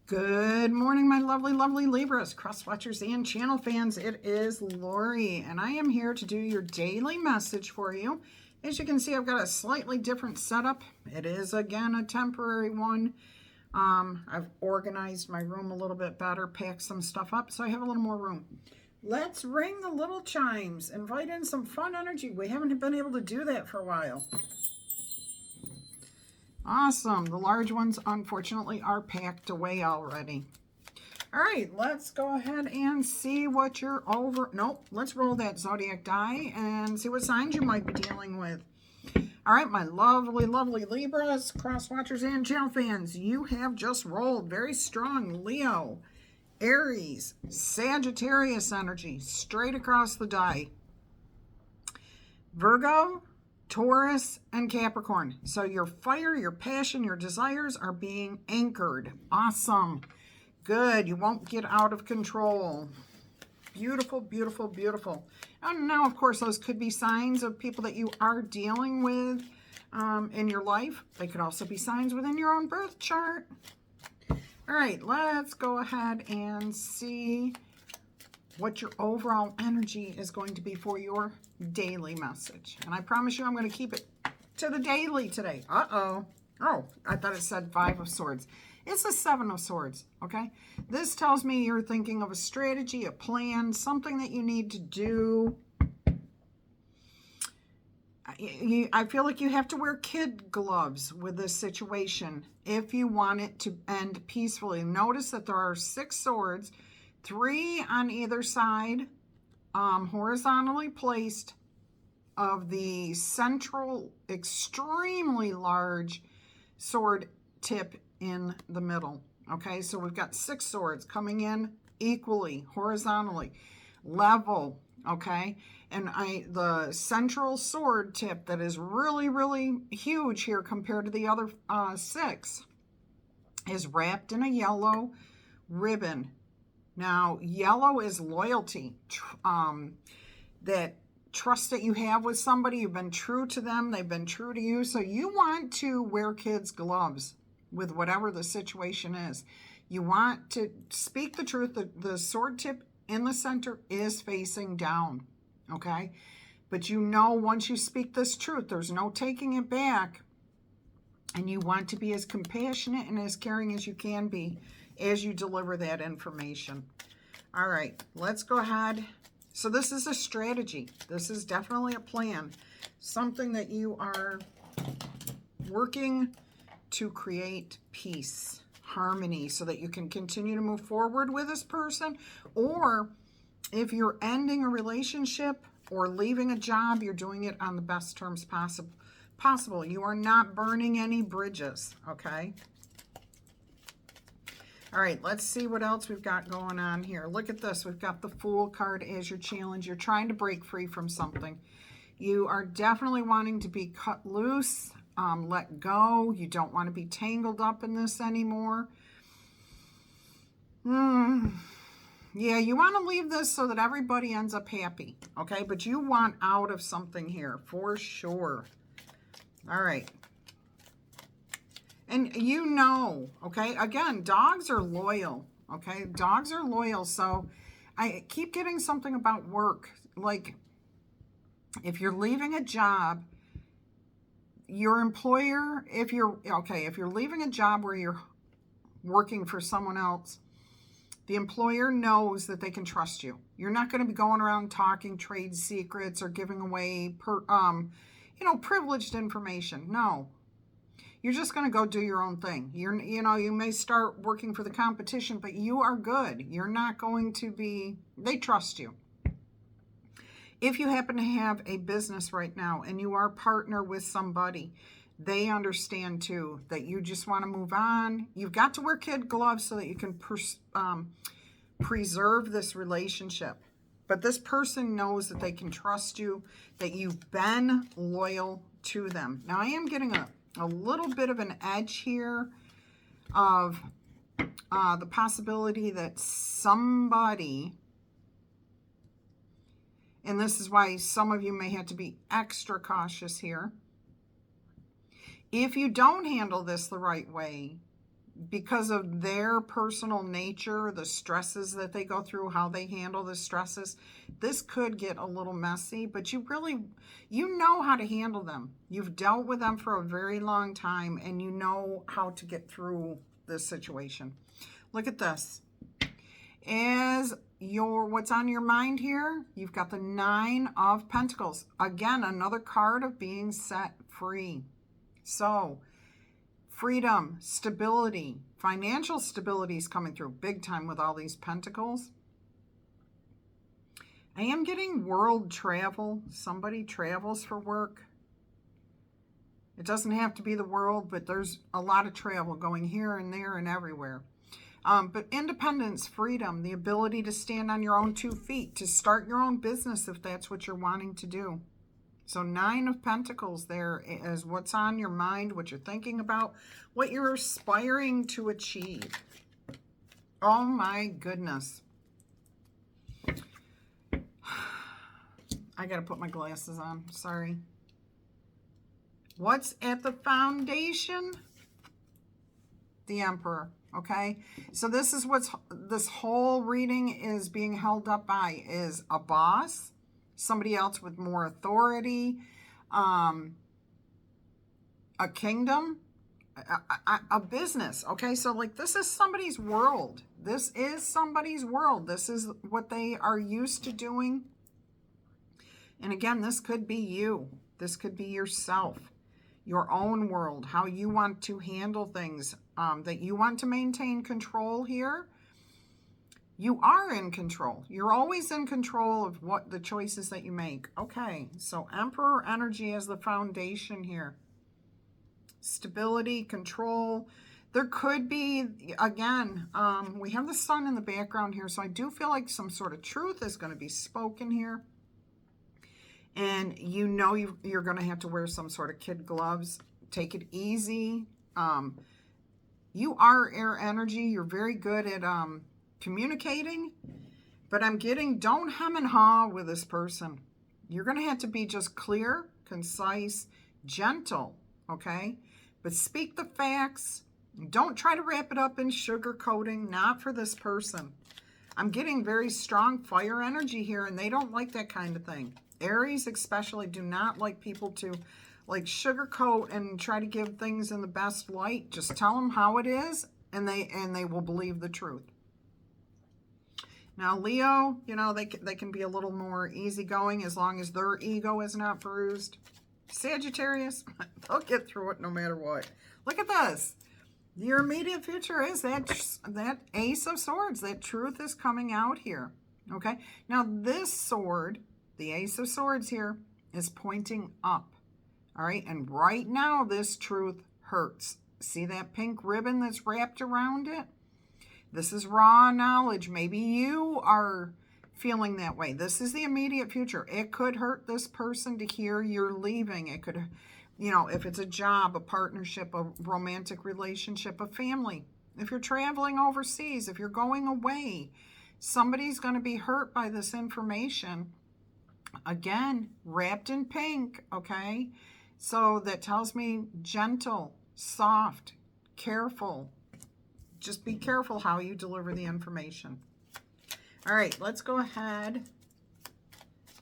Good morning, my lovely, lovely Libras, cross watchers, and channel fans. It is Laurie, and I am here to do your daily message for you. As you can see, I've got a slightly different setup. It is, again, a temporary one. I've organized my room a little bit better, packed some stuff up, so I have a little more room. Let's ring the little chimes, invite in some fun energy. We haven't been able to do that for a while. Awesome. The large ones, unfortunately, are packed away already. All right, let's go ahead and see what you're over. Nope, let's roll that Zodiac die and see what signs you might be dealing with. All right, my lovely, lovely Libras, cross watchers, and channel fans, you have just rolled very strong Leo, Aries, Sagittarius energy, straight across the die. Virgo, Taurus, and Capricorn. So your fire, your passion, your desires are being anchored. Awesome. Good. You won't get out of control. Beautiful, beautiful, beautiful. And now, of course, those could be signs of people that you are dealing with in your life. They could also be signs within your own birth chart. All right, let's go ahead and see what your overall energy is going to be for your daily message. And I promise you I'm going to keep it to the daily today. Oh, I thought it said 5 of Swords. It's the 7 of Swords, okay? This tells me you're thinking of a strategy, a plan, something that you need to do. I feel like you have to wear kid gloves with this situation if you want it to end peacefully. Notice that there are 6 swords, 3 on either side, horizontally placed, of the central, extremely large sword tip in the middle. Okay, so we've got 6 swords coming in equally, horizontally, level. Okay, and the central sword tip that is really, really huge here compared to the other 6 is wrapped in a yellow ribbon. Now, yellow is loyalty, that trust that you have with somebody. You've been true to them. They've been true to you. So you want to wear kids' gloves with whatever the situation is. You want to speak the truth. The sword tip in the center is facing down, okay? But you know once you speak this truth, there's no taking it back. And you want to be as compassionate and as caring as you can be as you deliver that information. All right, let's go ahead. So this is a strategy. This is definitely a plan. Something that you are working to create peace, harmony, so that you can continue to move forward with this person. Or if you're ending a relationship or leaving a job, you're doing it on the best terms possible. You are not burning any bridges, okay? All right, let's see what else we've got going on here. Look at this. We've got the Fool card as your challenge. You're trying to break free from something. You are definitely wanting to be cut loose, let go. You don't want to be tangled up in this anymore. Yeah, you want to leave this so that everybody ends up happy, okay? But you want out of something here for sure. All right. And you know, okay, again, dogs are loyal, okay? Dogs are loyal. So I keep getting something about work. Like if you're leaving a job, your employer, if you're leaving a job where you're working for someone else, the employer knows that they can trust you. You're not going to be going around talking trade secrets or giving away, privileged information. No. You're just going to go do your own thing. You may start working for the competition, but you are good. You're not going to be, they trust you. If you happen to have a business right now and you are partner with somebody, they understand too that you just want to move on. You've got to wear kid gloves so that you can preserve this relationship. But this person knows that they can trust you, that you've been loyal to them. Now, I am getting a little bit of an edge here of the possibility that somebody, and this is why some of you may have to be extra cautious here. If you don't handle this the right way, because of their personal nature, the stresses that they go through, how they handle the stresses, this could get a little messy, but you know how to handle them. You've dealt with them for a very long time, and you know how to get through this situation. Look at this. As what's on your mind here, you've got the 9 of Pentacles. Again, another card of being set free. So, freedom, stability, financial stability is coming through big time with all these pentacles. I am getting world travel. Somebody travels for work. It doesn't have to be the world, but there's a lot of travel going here and there and everywhere. But independence, freedom, the ability to stand on your own 2 feet, to start your own business if that's what you're wanting to do. So 9 of Pentacles there is what's on your mind, what you're thinking about, what you're aspiring to achieve. Oh my goodness. I got to put my glasses on. Sorry. What's at the foundation? The Emperor. Okay. So this is this whole reading is being held up by, is a boss, somebody else with more authority, a kingdom, a business. Okay. So like this is somebody's world. This is somebody's world. This is what they are used to doing. And again, this could be you. This could be yourself, your own world, how you want to handle things, that you want to maintain control here. You are in control. You're always in control of what the choices that you make. Okay, so Emperor energy as the foundation here. Stability, control. There could be, again, we have the sun in the background here, so I do feel like some sort of truth is going to be spoken here. And you know you're going to have to wear some sort of kid gloves. Take it easy. You are air energy. You're very good at communicating. But I'm getting, don't hem and haw with this person. You're going to have to be just clear, concise, gentle, okay? But speak the facts. Don't try to wrap it up in sugarcoating. Not for this person. I'm getting very strong fire energy here, and they don't like that kind of thing. Aries especially do not like people to like sugarcoat and try to give things in the best light. Just tell them how it is, and they will believe the truth. Now Leo, you know, they can be a little more easygoing as long as their ego is not bruised. Sagittarius, they'll get through it no matter what. Look at this. Your immediate future is that Ace of Swords. That truth is coming out here. Okay. Now this sword, the Ace of Swords here, is pointing up. All right. And right now, this truth hurts. See that pink ribbon that's wrapped around it? This is raw knowledge. Maybe you are feeling that way. This is the immediate future. It could hurt this person to hear you're leaving. It could, you know, if it's a job, a partnership, a romantic relationship, a family. If you're traveling overseas, if you're going away, somebody's going to be hurt by this information. Again, wrapped in pink, okay? So that tells me gentle, soft, careful. Just be careful how you deliver the information. All right, let's go ahead.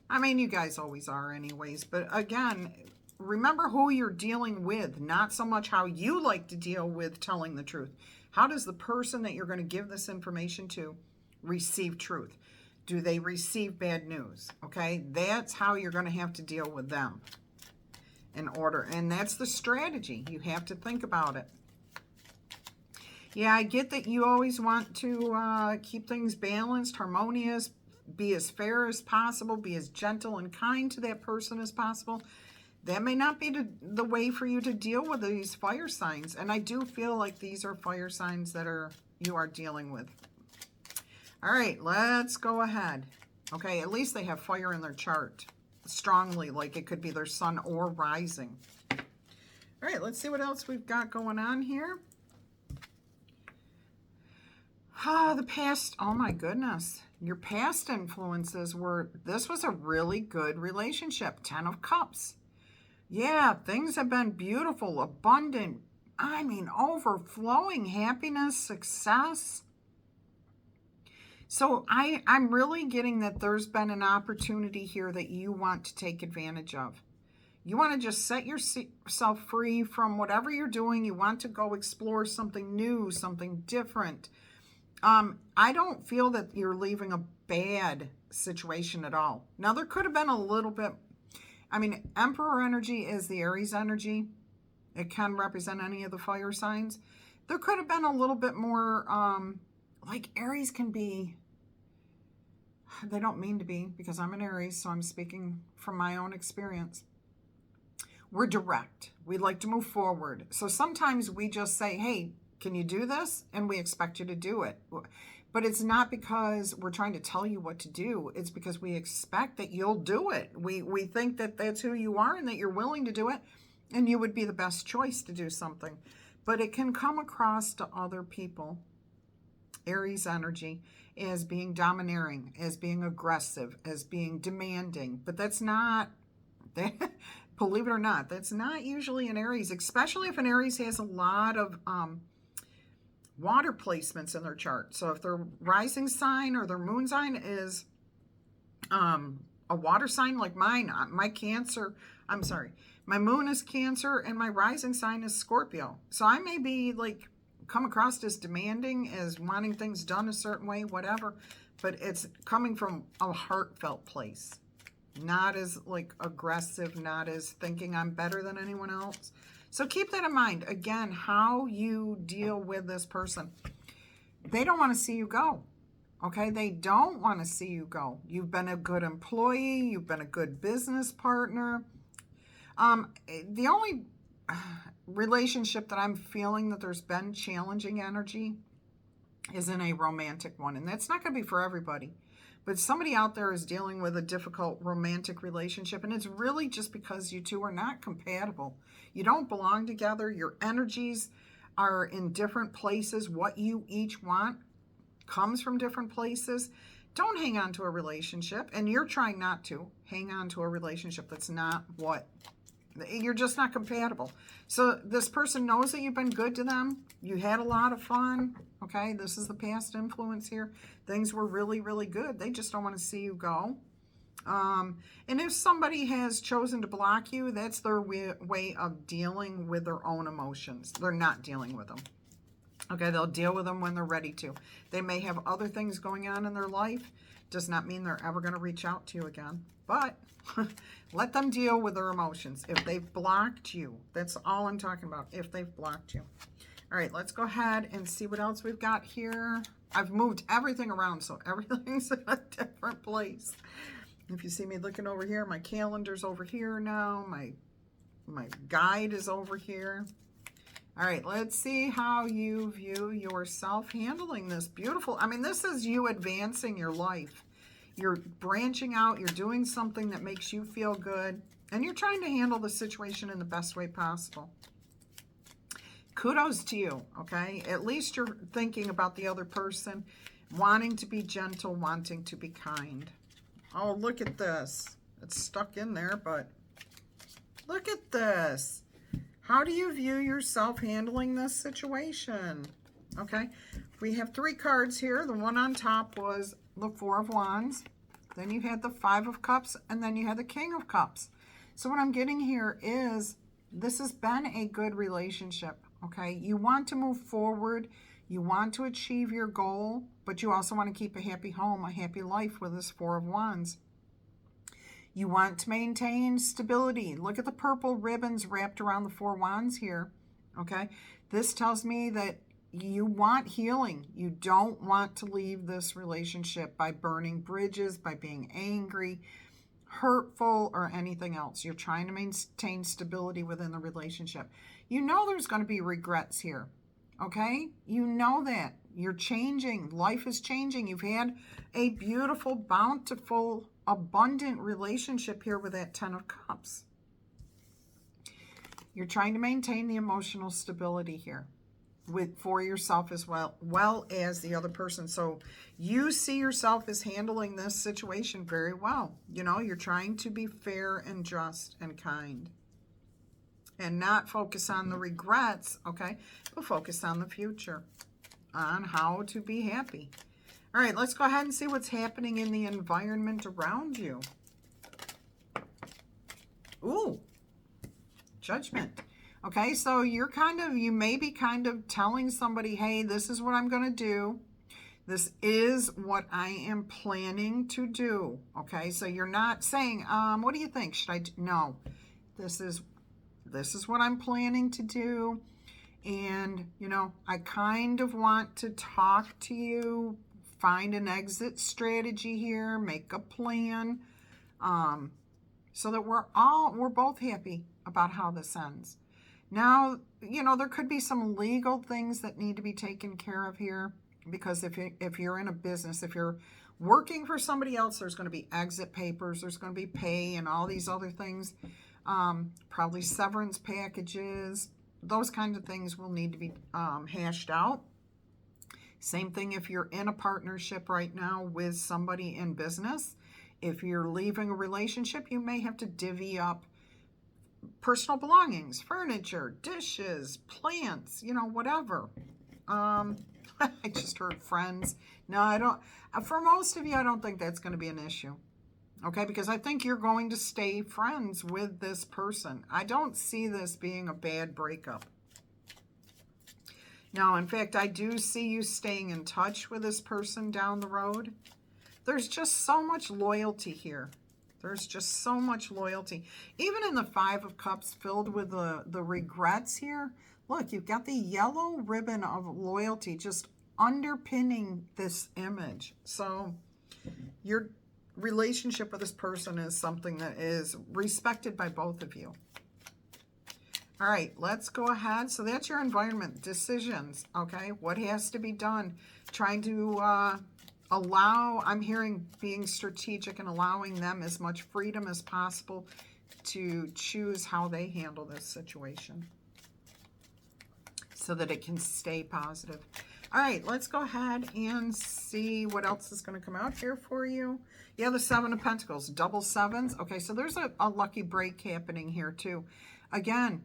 I mean, you guys always are anyways, but again, remember who you're dealing with, not so much how you like to deal with telling the truth. How does the person that you're going to give this information to receive truth? Do they receive bad news? Okay, that's how you're going to have to deal with them in order. And that's the strategy. You have to think about it. Yeah, I get that you always want to keep things balanced, harmonious, be as fair as possible, be as gentle and kind to that person as possible. That may not be the way for you to deal with these fire signs. And I do feel like these are fire signs that you are dealing with. All right, let's go ahead. Okay, at least they have fire in their chart strongly, like it could be their sun or rising. All right, let's see what else we've got going on here. The past, oh my goodness. Your past influences were, this was a really good relationship. 10 of Cups. Yeah, things have been beautiful, abundant, I mean, overflowing happiness, success. So I'm really getting that there's been an opportunity here that you want to take advantage of. You want to just set yourself free from whatever you're doing. You want to go explore something new, something different. I don't feel that you're leaving a bad situation at all. Now, there could have been a little bit, I mean, Emperor energy is the Aries energy. It can represent any of the fire signs. There could have been a little bit more, like Aries can be, they don't mean to be, because I'm an Aries, so I'm speaking from my own experience. We're direct. We like to move forward. So sometimes we just say, hey, can you do this? And we expect you to do it. But it's not because we're trying to tell you what to do. It's because we expect that you'll do it. We think that that's who you are and that you're willing to do it. And you would be the best choice to do something. But it can come across to other people, Aries energy, as being domineering, as being aggressive, as being demanding. But that's not, believe it or not, that's not usually an Aries, especially if an Aries has a lot of water placements in their chart. So if their rising sign or their moon sign is a water sign like mine, my Cancer, I'm sorry, my moon is Cancer and my rising sign is Scorpio. So I may be like come across as demanding, as wanting things done a certain way, whatever, but it's coming from a heartfelt place, not as like aggressive, not as thinking I'm better than anyone else. So keep that in mind. Again, how you deal with this person. They don't want to see you go. Okay? They don't want to see you go. You've been a good employee. You've been a good business partner. The only relationship that I'm feeling that there's been challenging energy is in a romantic one. And that's not going to be for everybody. But somebody out there is dealing with a difficult romantic relationship, and it's really just because you two are not compatible. You don't belong together. Your energies are in different places. What you each want comes from different places. Don't hang on to a relationship, and you're trying not to hang on to a relationship that's not what, you're just not compatible. So this person knows that you've been good to them. You had a lot of fun. Okay, this is the past influence here. Things were really, really good. They just don't want to see you go. And if somebody has chosen to block you, that's their way of dealing with their own emotions. They're not dealing with them. Okay, they'll deal with them when they're ready to. They may have other things going on in their life. Does not mean they're ever going to reach out to you again. But let them deal with their emotions. If they've blocked you, that's all I'm talking about, if they've blocked you. All right, let's go ahead and see what else we've got here. I've moved everything around, so everything's in a different place. If you see me looking over here, my calendar's over here now. My guide is over here. All right, let's see how you view yourself handling this beautiful. I mean, this is you advancing your life. You're branching out. You're doing something that makes you feel good. And you're trying to handle the situation in the best way possible. Kudos to you, okay? At least you're thinking about the other person, wanting to be gentle, wanting to be kind. Oh, look at this. It's stuck in there, but look at this. How do you view yourself handling this situation? Okay, we have 3 cards here. The one on top was the 4 of Wands. Then you had the 5 of Cups, and then you had the King of Cups. So what I'm getting here is this has been a good relationship. Okay, you want to move forward, you want to achieve your goal, but you also want to keep a happy home, a happy life with this 4 of Wands. You want to maintain stability. Look at the purple ribbons wrapped around the 4 Wands here. Okay, this tells me that you want healing. You don't want to leave this relationship by burning bridges, by being angry, hurtful, or anything else. You're trying to maintain stability within the relationship. You know there's going to be regrets here, okay? You know that. You're changing. Life is changing. You've had a beautiful, bountiful, abundant relationship here with that 10 of Cups. You're trying to maintain the emotional stability here for yourself as well as the other person. So you see yourself as handling this situation very well. You know, you're trying to be fair and just and kind. and not focus on the regrets, okay? But focus on the future, on how to be happy. All right, let's go ahead and see what's happening in the environment around you. Ooh, Judgment. Okay, so you may be kind of telling somebody, hey, this is what I'm going to do. This is what I am planning to do. Okay, so you're not saying, what do you think? Should I do? No, this is what I'm planning to do. And, I kind of want to talk to you, find an exit strategy here, make a plan, so that we're both happy about how this ends. Now, there could be some legal things that need to be taken care of here, because if you're in a business, if you're working for somebody else, there's going to be exit papers, there's going to be pay and all these other things, probably severance packages. Those kinds of things will need to be hashed out. Same thing if you're in a partnership right now with somebody in business. If you're leaving a relationship, you may have to divvy up personal belongings, furniture, dishes, plants, whatever. I just heard friends. No, I don't. For most of you, I don't think that's going to be an issue. Okay, because I think you're going to stay friends with this person. I don't see this being a bad breakup. Now, in fact, I do see you staying in touch with this person down the road. There's just so much loyalty here. There's just so much loyalty. Even in the Five of Cups filled with the regrets here, look, you've got the yellow ribbon of loyalty just underpinning this image. So your relationship with this person is something that is respected by both of you. All right, let's go ahead. So that's your environment decisions, okay? What has to be done? Trying to I'm hearing being strategic and allowing them as much freedom as possible to choose how they handle this situation so that it can stay positive. All right, let's go ahead and see what else is going to come out here for you. Yeah, the Seven of Pentacles, double sevens. Okay, so there's a lucky break happening here too. Again,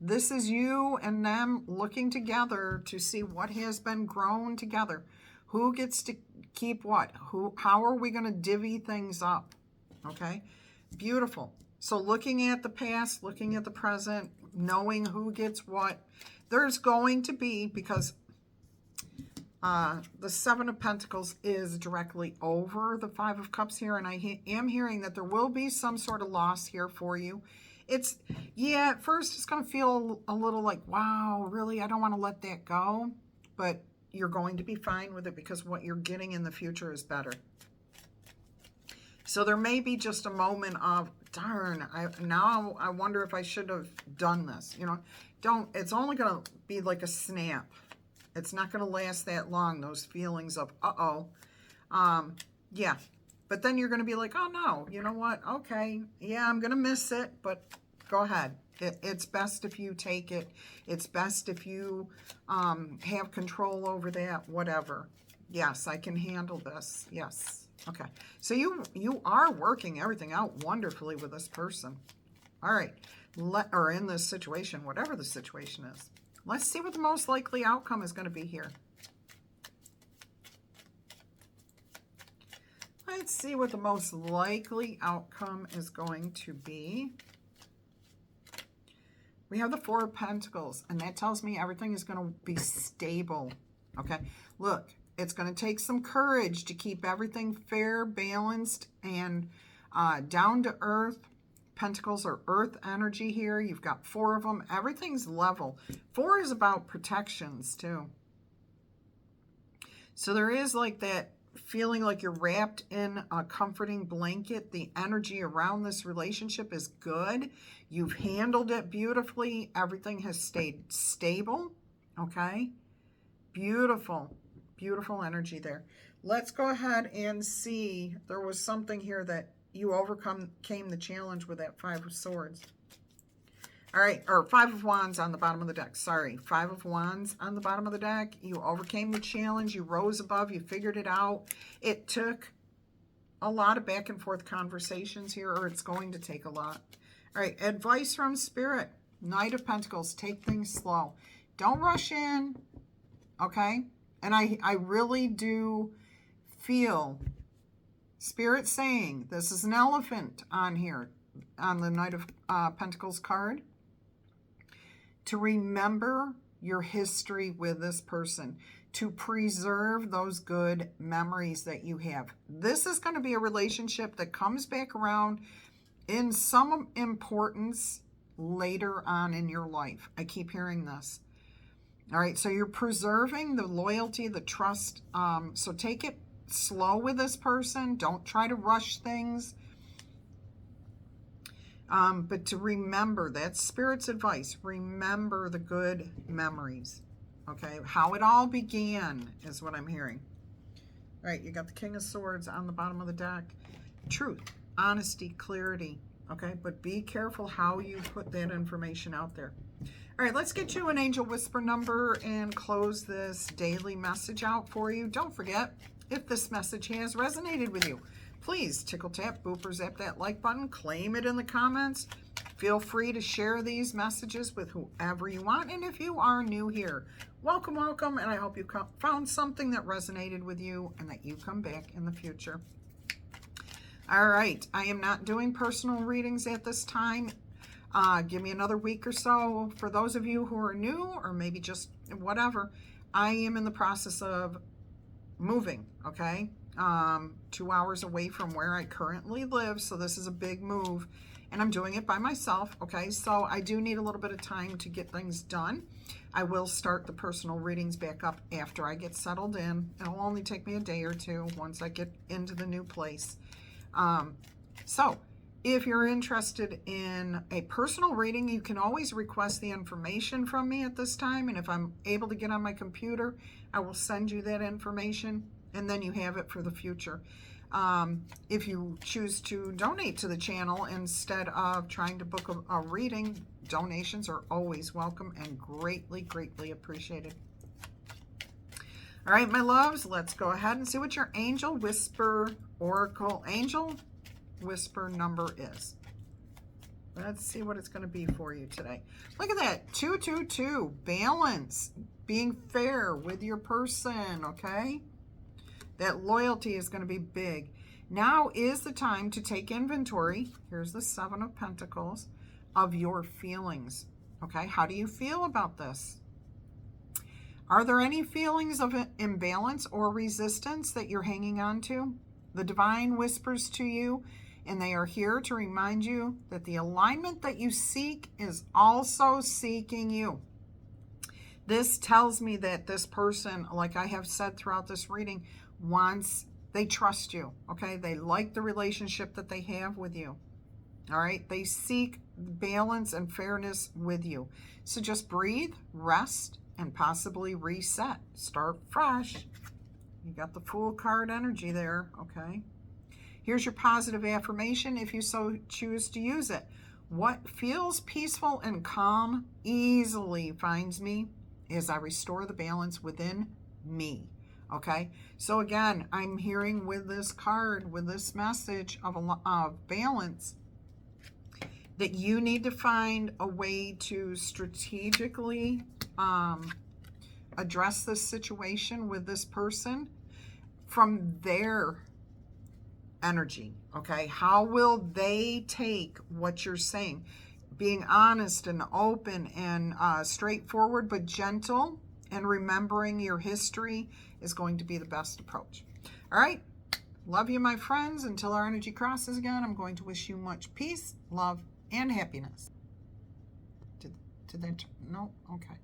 this is you and them looking together to see what has been grown together. Who gets to keep what? How are we going to divvy things up? Okay, beautiful. So looking at the past, looking at the present, knowing who gets what. There's going to be, because the Seven of Pentacles is directly over the Five of Cups here, and I am hearing that there will be some sort of loss here for you. Yeah, at first it's going to feel a little like, wow, really, I don't want to let that go. But you're going to be fine with it because what you're getting in the future is better. So there may be just a moment of, darn, now I wonder if I should have done this. It's only going to be like a snap. It's not going to last that long, those feelings of, yeah. But then you're going to be like, oh, no, you know what? Okay, yeah, I'm going to miss it, but go ahead. It's best if you take it. It's best if you have control over that, whatever. Yes, I can handle this. Yes. Okay. So you are working everything out wonderfully with this person. All right. Or in this situation, whatever the situation is. Let's see what the most likely outcome is going to be here. Let's see what the most likely outcome is going to be. We have the Four of Pentacles, and that tells me everything is going to be stable. Okay, look, it's going to take some courage to keep everything fair, balanced, and down to earth. Pentacles are earth energy here. You've got four of them. Everything's level. Four is about protections, too. So there is like that feeling like you're wrapped in a comforting blanket. The energy around this relationship is good. You've handled it beautifully. Everything has stayed stable. Okay. Beautiful, beautiful energy there. Let's go ahead and see. There was something here that you overcame the challenge with that Five of Swords. All right, or Five of Wands on the bottom of the deck. Sorry, Five of Wands on the bottom of the deck. You overcame the challenge. You rose above. You figured it out. It took a lot of back and forth conversations here, or it's going to take a lot. All right, advice from Spirit. Knight of Pentacles, take things slow. Don't rush in, okay? And I really do feel Spirit saying, this is an elephant on here, on the Knight of Pentacles card, to remember your history with this person, to preserve those good memories that you have. This is going to be a relationship that comes back around in some importance later on in your life. I keep hearing this. All right, so you're preserving the loyalty, the trust. So take it slow with this person. Don't try to rush things. But to remember, that's Spirit's advice. Remember the good memories. Okay, how it all began is what I'm hearing. All right, you got the King of Swords on the bottom of the deck. Truth, honesty, clarity. Okay, but be careful how you put that information out there. All right, let's get you an angel whisper number and close this daily message out for you. Don't forget, if this message has resonated with you, please tickle, tap, boop, or zap that like button. Claim it in the comments. Feel free to share these messages with whoever you want. And if you are new here, welcome, welcome. And I hope you found something that resonated with you and that you come back in the future. All right, I am not doing personal readings at this time. Give me another week or so. For those of you who are new or maybe just whatever, I am in the process of moving, okay? 2 hours away from where I currently live. So this is a big move and I'm doing it by myself, okay? So I do need a little bit of time to get things done. I will start the personal readings back up after I get settled in. It'll only take me a day or two once I get into the new place. So if you're interested in a personal reading, you can always request the information from me at this time. And if I'm able to get on my computer, I will send you that information and then you have it for the future. If you choose to donate to the channel instead of trying to book a reading, donations are always welcome and greatly, greatly appreciated. All right, my loves, let's go ahead and see what your angel whisper oracle angel whisper number is. Let's see what it's going to be for you today. Look at that, 222, balance, being fair with your person, okay? That loyalty is going to be big. Now is the time to take inventory. Here's the 7 of Pentacles of your feelings, okay? How do you feel about this? Are there any feelings of imbalance or resistance that you're hanging on to? The divine whispers to you, and they are here to remind you that the alignment that you seek is also seeking you. This tells me that this person, like I have said throughout this reading, they trust you, okay? They like the relationship that they have with you, all right? They seek balance and fairness with you. So just breathe, rest, and possibly reset. Start fresh. You got the Fool card energy there, okay? Here's your positive affirmation if you so choose to use it. What feels peaceful and calm easily finds me as I restore the balance within me, okay? So again, I'm hearing with this card, with this message of balance, that you need to find a way to strategically address this situation with this person from their energy, okay? How will they take what you're saying? Being honest and open and straightforward but gentle, and remembering your history is going to be the best approach. All right, love you, my friends. Until our energy crosses again, I'm going to wish you much peace, love, and happiness. Did that? No? Okay.